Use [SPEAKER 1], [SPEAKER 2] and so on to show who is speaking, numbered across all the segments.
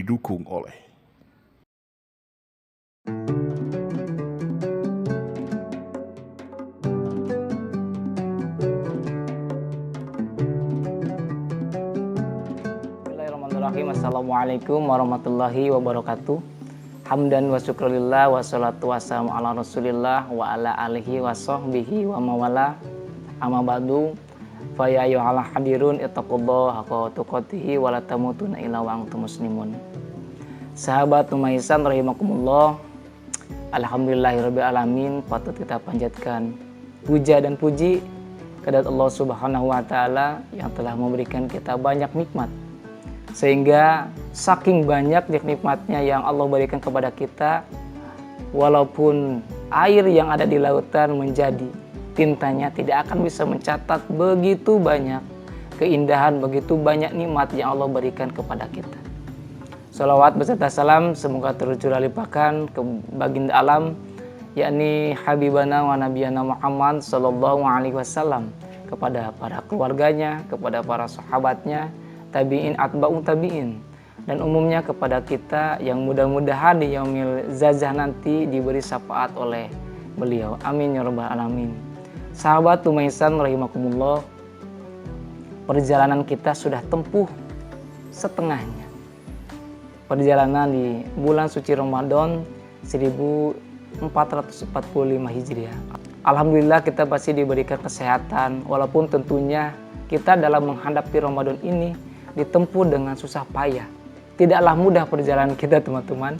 [SPEAKER 1] didukung oleh
[SPEAKER 2] Bismillahirrahmanirrahim. Assalamualaikum warahmatullahi wabarakatuh. Hamdan wa syukrulillah wa salatu wassalamu ala rasulillah wa ala alihi wa sahbihi wa mawala amma ba'du. Fa ya ayyuhal hadirun ittaqullaha haqqa tuqatih wa la tamutunna illa wa antum muslimun. Sahabat Umaisan rahimakumullah. Alhamdulillahirabbil alamin, patut kita panjatkan puja dan puji kepada Allah Subhanahu wa taala yang telah memberikan kita banyak nikmat. Sehingga saking banyak nikmatnya yang Allah berikan kepada kita, walaupun air yang ada di lautan menjadi tintanya, tidak akan bisa mencatat begitu banyak keindahan, begitu banyak nikmat yang Allah berikan kepada kita. Salawat beserta salam semoga tercurah limpahkan ke baginda alam, yakni Habibana wa Nabiyana Muhammad sallallahu alaihi wasallam, kepada para keluarganya, kepada para sahabatnya, tabi'in, atba'u tabi'in, dan umumnya kepada kita yang mudah-mudahan di yaumil zazah nanti diberi syafaat oleh beliau. Amin ya rabbal alamin. Sahabat Umaisan rahimakumullah, perjalanan kita sudah tempuh setengahnya. Perjalanan di bulan suci Ramadan 1445 Hijriah. Alhamdulillah kita pasti diberikan kesehatan, walaupun tentunya kita dalam menghadapi Ramadan ini ditempuh dengan susah payah. Tidaklah mudah perjalanan kita, teman-teman.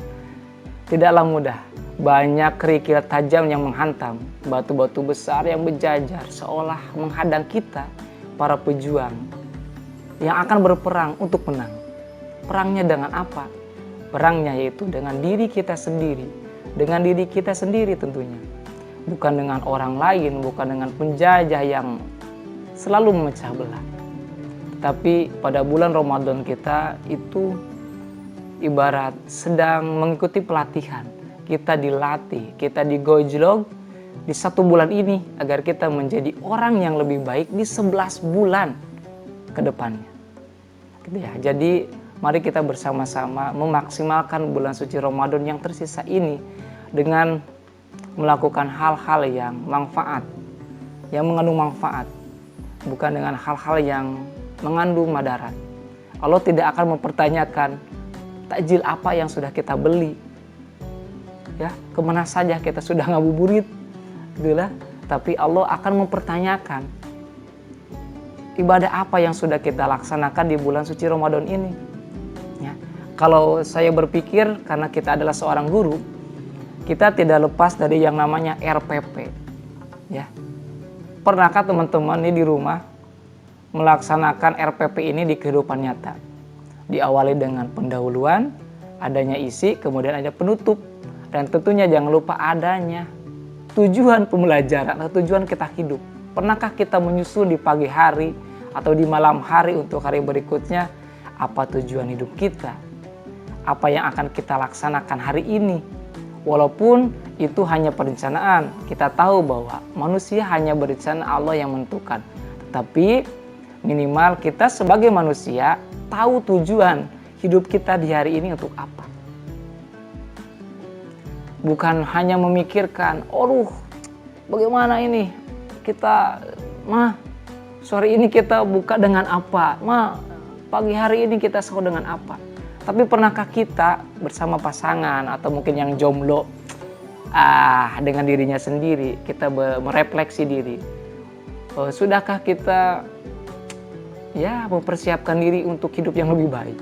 [SPEAKER 2] Tidaklah mudah. Banyak kerikil tajam yang menghantam, batu-batu besar yang berjajar seolah menghadang kita, para pejuang yang akan berperang untuk menang. Perangnya dengan apa? Perangnya yaitu dengan diri kita sendiri. Dengan diri kita sendiri tentunya. Bukan dengan orang lain, bukan dengan penjajah yang selalu memecah belah. Tapi pada bulan Ramadan kita itu ibarat sedang mengikuti pelatihan. Kita dilatih, kita digojlok di 1 bulan ini agar kita menjadi orang yang lebih baik di 11 bulan ke depannya. Gitu ya. Jadi mari kita bersama-sama memaksimalkan bulan suci Ramadan yang tersisa ini dengan melakukan hal-hal yang manfaat, yang mengandung manfaat, bukan dengan hal-hal yang mengandung madarat. Allah tidak akan mempertanyakan takjil apa yang sudah kita beli, ya, kemana saja kita sudah ngabuburit, gitulah. Tapi Allah akan mempertanyakan ibadah apa yang sudah kita laksanakan di bulan suci Ramadan ini. Ya, kalau saya berpikir, karena kita adalah seorang guru, kita tidak lepas dari yang namanya RPP. Ya, pernahkah teman-teman ini di rumah melaksanakan RPP ini di kehidupan nyata? Diawali dengan pendahuluan, adanya isi, kemudian ada penutup, dan tentunya jangan lupa adanya tujuan pembelajaran atau tujuan kita hidup. Pernahkah kita menyusun di pagi hari atau di malam hari untuk hari berikutnya, apa tujuan hidup kita? Apa yang akan kita laksanakan hari ini? Walaupun itu hanya perencanaan, kita tahu bahwa manusia hanya berencana, Allah yang menentukan. Tetapi minimal kita sebagai manusia tahu tujuan hidup kita di hari ini untuk apa. Bukan hanya memikirkan, bagaimana ini kita, sore ini kita buka dengan apa, pagi hari ini kita sahur dengan apa. Tapi pernahkah kita bersama pasangan atau mungkin yang jomblo, dengan dirinya sendiri, kita merefleksi diri. Sudahkah kita mempersiapkan diri untuk hidup yang lebih baik?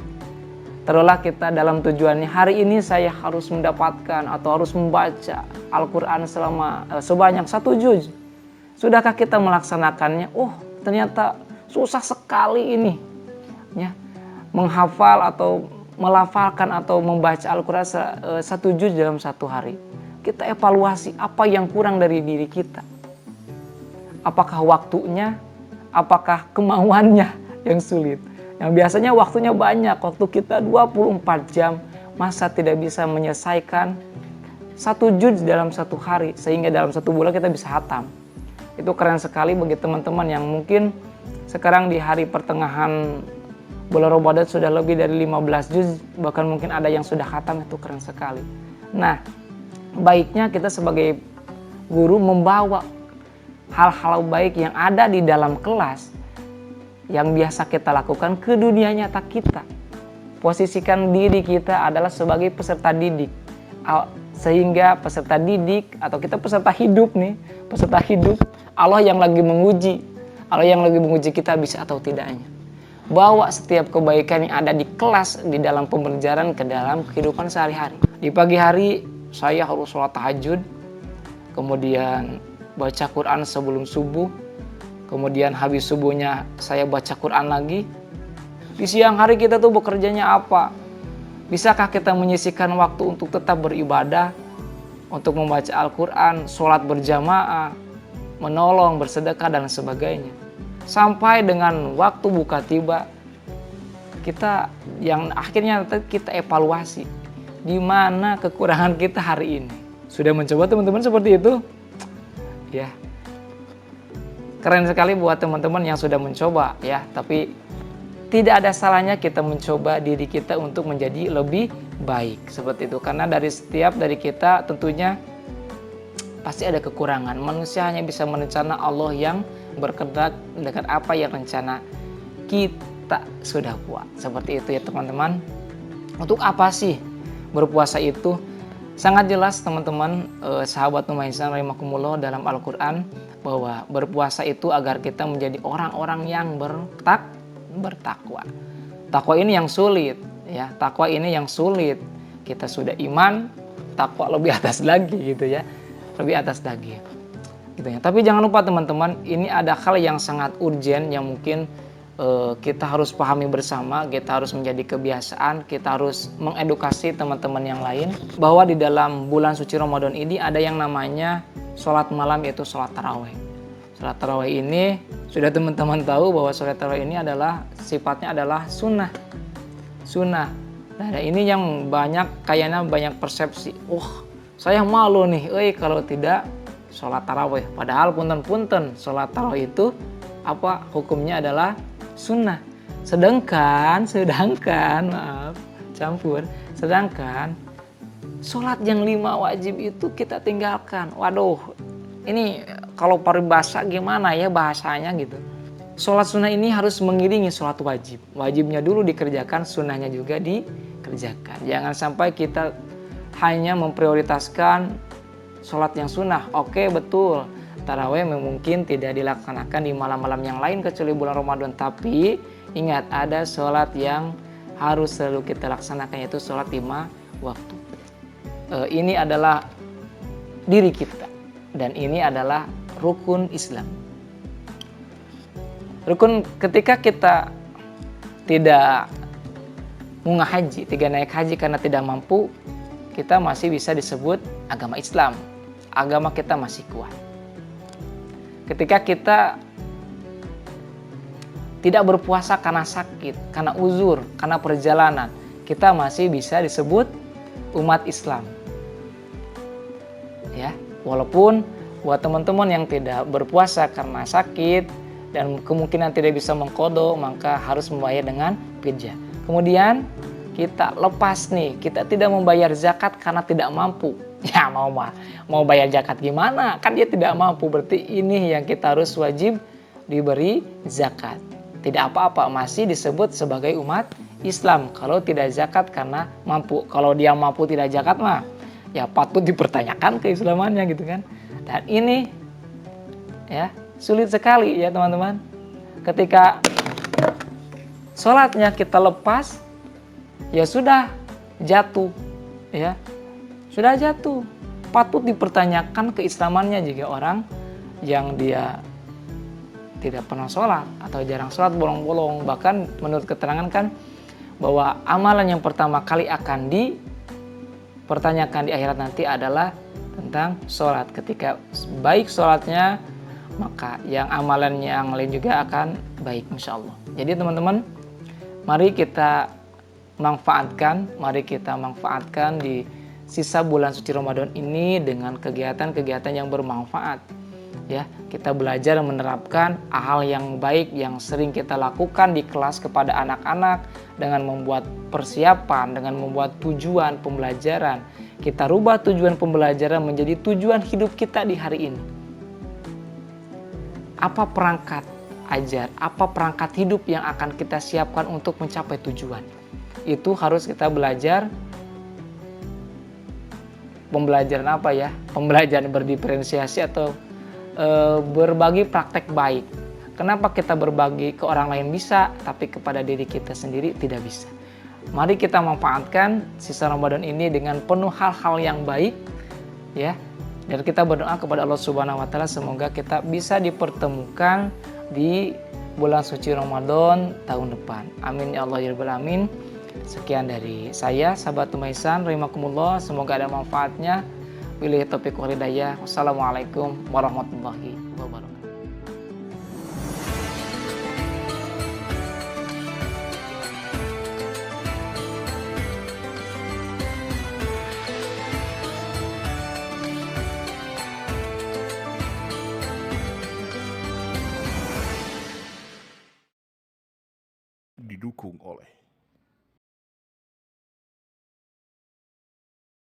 [SPEAKER 2] Taruhlah kita dalam tujuannya, hari ini saya harus mendapatkan atau harus membaca Al-Quran sebanyak 1 juz. Sudahkah kita melaksanakannya? Ternyata susah sekali ini, ya, menghafal atau melafalkan atau membaca Al-Quran 1 juz dalam 1 hari. Kita evaluasi apa yang kurang dari diri kita. Apakah waktunya? Apakah kemauannya yang sulit? Yang biasanya waktunya banyak, waktu kita 24 jam, masa tidak bisa menyelesaikan 1 juz dalam 1 hari, sehingga dalam 1 bulan kita bisa hatam. Itu keren sekali bagi teman-teman yang mungkin sekarang di hari pertengahan bulan Ramadan sudah lebih dari 15 juz, bahkan mungkin ada yang sudah khatam, itu keren sekali. Nah, baiknya kita sebagai guru membawa hal-hal baik yang ada di dalam kelas yang biasa kita lakukan ke dunia nyata kita. Posisikan diri kita adalah sebagai peserta didik, sehingga peserta didik atau kita peserta hidup nih, peserta hidup, Allah yang lagi menguji kita bisa atau tidaknya. Bawa setiap kebaikan yang ada di kelas, di dalam pembelajaran ke dalam kehidupan sehari-hari. Di pagi hari saya harus sholat tahajud, kemudian baca Quran sebelum subuh, kemudian habis subuhnya saya baca Quran lagi. Di siang hari kita tuh bekerjanya apa? Bisakah kita menyisihkan waktu untuk tetap beribadah, untuk membaca Al-Quran, sholat berjamaah, menolong, bersedekah, dan sebagainya. Sampai dengan waktu buka tiba, kita yang akhirnya kita evaluasi di mana kekurangan kita hari ini. Sudah mencoba teman-teman seperti itu? Ya, keren sekali buat teman-teman yang sudah mencoba ya. Tapi tidak ada salahnya kita mencoba diri kita untuk menjadi lebih baik seperti itu. Karena dari kita tentunya pasti ada kekurangan. Manusia hanya bisa merencana, Allah yang berkehendak dengan apa yang rencana kita sudah buat. Seperti itu ya teman-teman. Untuk apa sih berpuasa itu? Sangat jelas teman-teman, sahabat Numaisan rahimakumullah, dalam Al-Quran bahwa berpuasa itu agar kita menjadi orang-orang yang bertakwa. Takwa ini yang sulit ya, takwa ini yang sulit. Kita sudah iman, takwa lebih atas lagi gitu ya, lebih atas lagi gitu ya. Tapi jangan lupa teman-teman, ini ada hal yang sangat urgent yang mungkin kita harus pahami bersama, kita harus menjadi kebiasaan, kita harus mengedukasi teman-teman yang lain bahwa di dalam bulan suci Ramadan ini ada yang namanya sholat malam, yaitu sholat tarawih. Sholat tarawih ini sudah teman-teman tahu bahwa sholat tarawih ini adalah sifatnya adalah sunnah. Nah, ini yang kayaknya banyak persepsi. Saya malu nih, kalau tidak sholat tarawih. Padahal punten sholat tarawih itu apa hukumnya adalah sunnah. Sedangkan sholat yang 5 wajib itu kita tinggalkan. Waduh, ini kalau paribasa gimana ya bahasanya gitu. Sholat sunnah ini harus mengiringi sholat wajib. Wajibnya dulu dikerjakan, sunnahnya juga dikerjakan. Jangan sampai kita hanya memprioritaskan sholat yang sunnah. Oke, betul, tarawih mungkin tidak dilaksanakan di malam-malam yang lain kecuali bulan Ramadan. Tapi ingat, ada sholat yang harus selalu kita laksanakan, yaitu sholat 5 waktu. Ini adalah diri kita, dan ini adalah rukun Islam. Rukun ketika kita tidak munggah haji, tidak naik haji karena tidak mampu, kita masih bisa disebut agama Islam. Agama kita masih kuat. Ketika kita tidak berpuasa karena sakit, karena uzur, karena perjalanan, kita masih bisa disebut umat Islam. Ya, walaupun buat teman-teman yang tidak berpuasa karena sakit dan kemungkinan tidak bisa mengqadha, maka harus membayar dengan fidyah. Kemudian kita lepas nih, kita tidak membayar zakat karena tidak mampu. Ya mau bayar zakat gimana? Kan dia tidak mampu, berarti ini yang kita harus wajib diberi zakat. Tidak apa-apa, masih disebut sebagai umat Islam kalau tidak zakat karena mampu. Kalau dia mampu tidak zakat mah ya patut dipertanyakan keislamannya gitu kan. Dan ini ya sulit sekali ya teman-teman. Ketika sholatnya kita lepas, ya sudah jatuh ya. Sudah jatuh. Patut dipertanyakan keislamannya jika orang yang dia tidak pernah sholat atau jarang sholat, bolong-bolong. Bahkan menurut keterangan kan bahwa amalan yang pertama kali akan dipertanyakan di akhirat nanti adalah tentang sholat. Ketika baik sholatnya, maka yang amalan yang lain juga akan baik insya Allah. Jadi teman-teman, mari kita manfaatkan di sisa bulan suci Ramadan ini dengan kegiatan-kegiatan yang bermanfaat. ya. Kita belajar menerapkan hal yang baik yang sering kita lakukan di kelas kepada anak-anak dengan membuat persiapan, dengan membuat tujuan pembelajaran. Kita rubah tujuan pembelajaran menjadi tujuan hidup kita di hari ini. Apa perangkat ajar, apa perangkat hidup yang akan kita siapkan untuk mencapai tujuan? Itu harus kita belajar. Pembelajaran apa ya? Pembelajaran berdiferensiasi atau berbagi praktek baik. Kenapa kita berbagi ke orang lain bisa, tapi kepada diri kita sendiri tidak bisa? Mari kita manfaatkan sisa Ramadan ini dengan penuh hal-hal yang baik, ya. Dan kita berdoa kepada Allah Subhanahu wa taala semoga kita bisa dipertemukan di bulan suci Ramadan tahun depan. Amin ya Allah ya rabbal alamin. Sekian dari saya, sahabat Tumaisan, rahimakumullah. Semoga ada manfaatnya. Billahi taufiq wal hidayah. Wassalamualaikum warahmatullahi wabarakatuh.
[SPEAKER 1] Didukung oleh